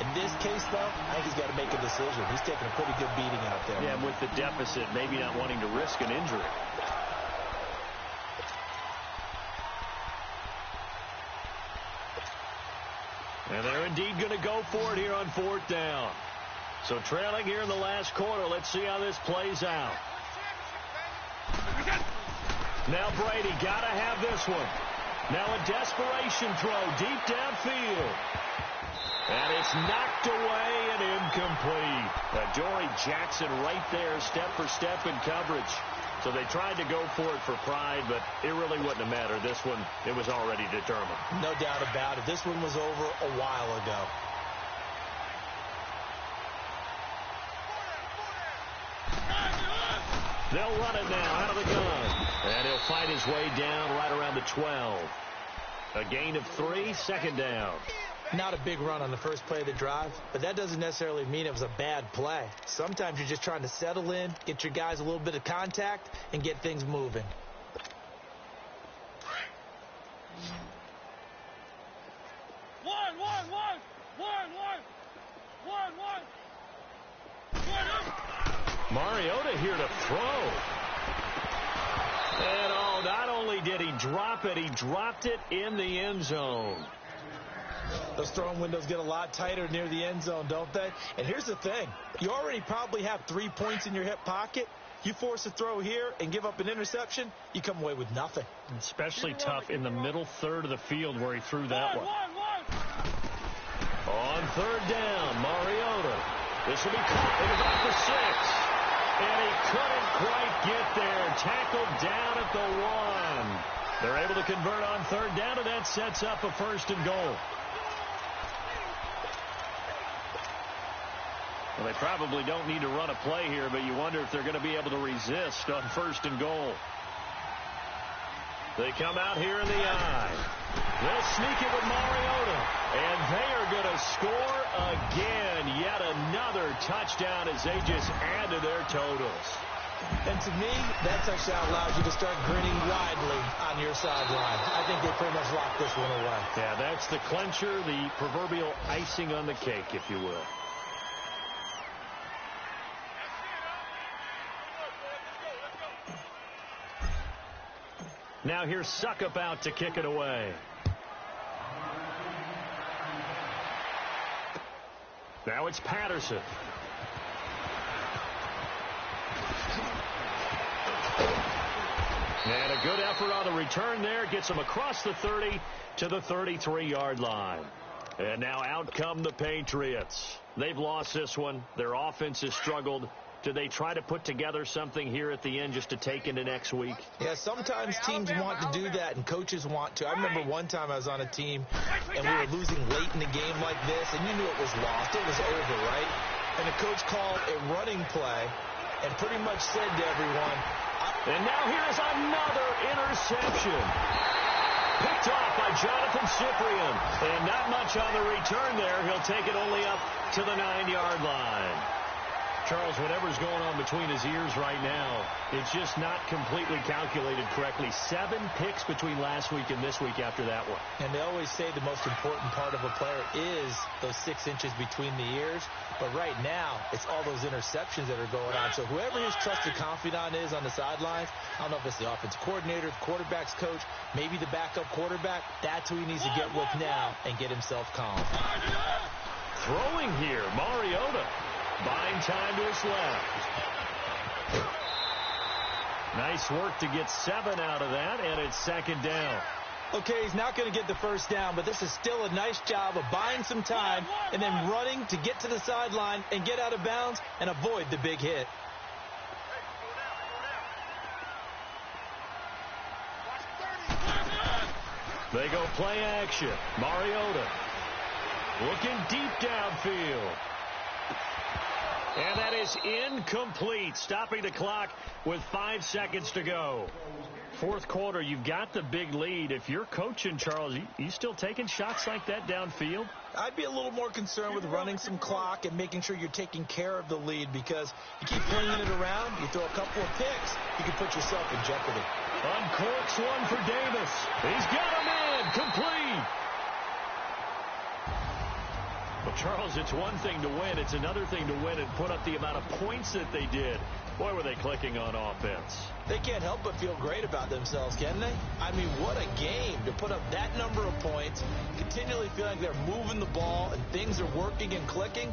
In this case, though, I think he's got to make a decision. He's taking a pretty good beating out there. Yeah, with the deficit, maybe not wanting to risk an injury. And they're indeed going to go for it here on 4th down. So trailing here in the last quarter. Let's see how this plays out. Now Brady got to have this one. Now a desperation throw deep downfield. And it's knocked away and incomplete. Dory Jackson right there, step for step in coverage. So they tried to go for it for pride, but it really wouldn't have mattered. This one, it was already determined. No doubt about it. This one was over a while ago. They'll run it now out of the gun. And he'll fight his way down right around the 12. A gain of 3, second down. Not a big run on the first play of the drive, but that doesn't necessarily mean it was a bad play. Sometimes you're just trying to settle in, get your guys a little bit of contact, and get things moving. Mariota here to throw. And not only did he drop it, he dropped it in the end zone. Those throwing windows get a lot tighter near the end zone, don't they? And here's the thing. You already probably have 3 points in your hip pocket. You force a throw here and give up an interception, you come away with nothing. Especially tough in the middle third of the field where he threw that one. On third down, Mariota. This will be caught at about the 6. And he couldn't quite get there. Tackled down at the 1. They're able to convert on third down, and that sets up a first and goal. Well, they probably don't need to run a play here, but you wonder if they're going to be able to resist on first and goal. They come out here in the eye. They'll sneak it with Mariota. And they are going to score again. Yet another touchdown as they just add to their totals. And to me, that touchdown allows you to start grinning widely on your sideline. I think they pretty much locked this one away. Yeah, that's the clincher, the proverbial icing on the cake, if you will. Now here's Suckup out to kick it away. Now it's Patterson. And a good effort on the return there. Gets him across the 30 to the 33-yard line. And now out come the Patriots. They've lost this one. Their offense has struggled. Do they try to put together something here at the end just to take into next week? Yeah, sometimes teams want to do that and coaches want to. I remember one time I was on a team and we were losing late in the game like this, and you knew it was lost. It was over, right? And the coach called a running play and pretty much said to everyone, and now here's another interception. Picked off by Jonathan Cyprien. And not much on the return there. He'll take it only up to the 9-yard line. Charles, whatever's going on between his ears right now, it's just not completely calculated correctly. 7 picks between last week and this week after that one. And they always say the most important part of a player is those 6 inches between the ears. But right now, it's all those interceptions that are going on. So whoever his trusted confidant is on the sidelines, I don't know if it's the offensive coordinator, the quarterback's coach, maybe the backup quarterback, that's who he needs to get with now and get himself calm. Throwing here, Mariota. Buying time to his left. Nice work to get 7 out of that, and it's second down. Okay, he's not going to get the first down, but this is still a nice job of buying some time and then running to get to the sideline and get out of bounds and avoid the big hit. They go play action. Mariota looking deep downfield. And that is incomplete, stopping the clock with 5 seconds to go. Fourth quarter, you've got the big lead. If you're coaching, Charles, you still taking shots like that downfield? I'd be a little more concerned with running some clock and making sure you're taking care of the lead, because you keep flinging it around, you throw a couple of picks, you can put yourself in jeopardy. Uncorks one for Davis. He's got a man, complete. Well, Charles, it's one thing to win. It's another thing to win and put up the amount of points that they did. Boy, were they clicking on offense. They can't help but feel great about themselves, can they? I mean, what a game to put up that number of points, continually feeling like they're moving the ball and things are working and clicking.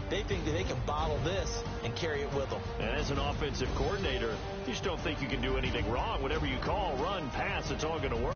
They think that they can bottle this and carry it with them. And as an offensive coordinator, you just don't think you can do anything wrong. Whatever you call, run, pass, it's all going to work.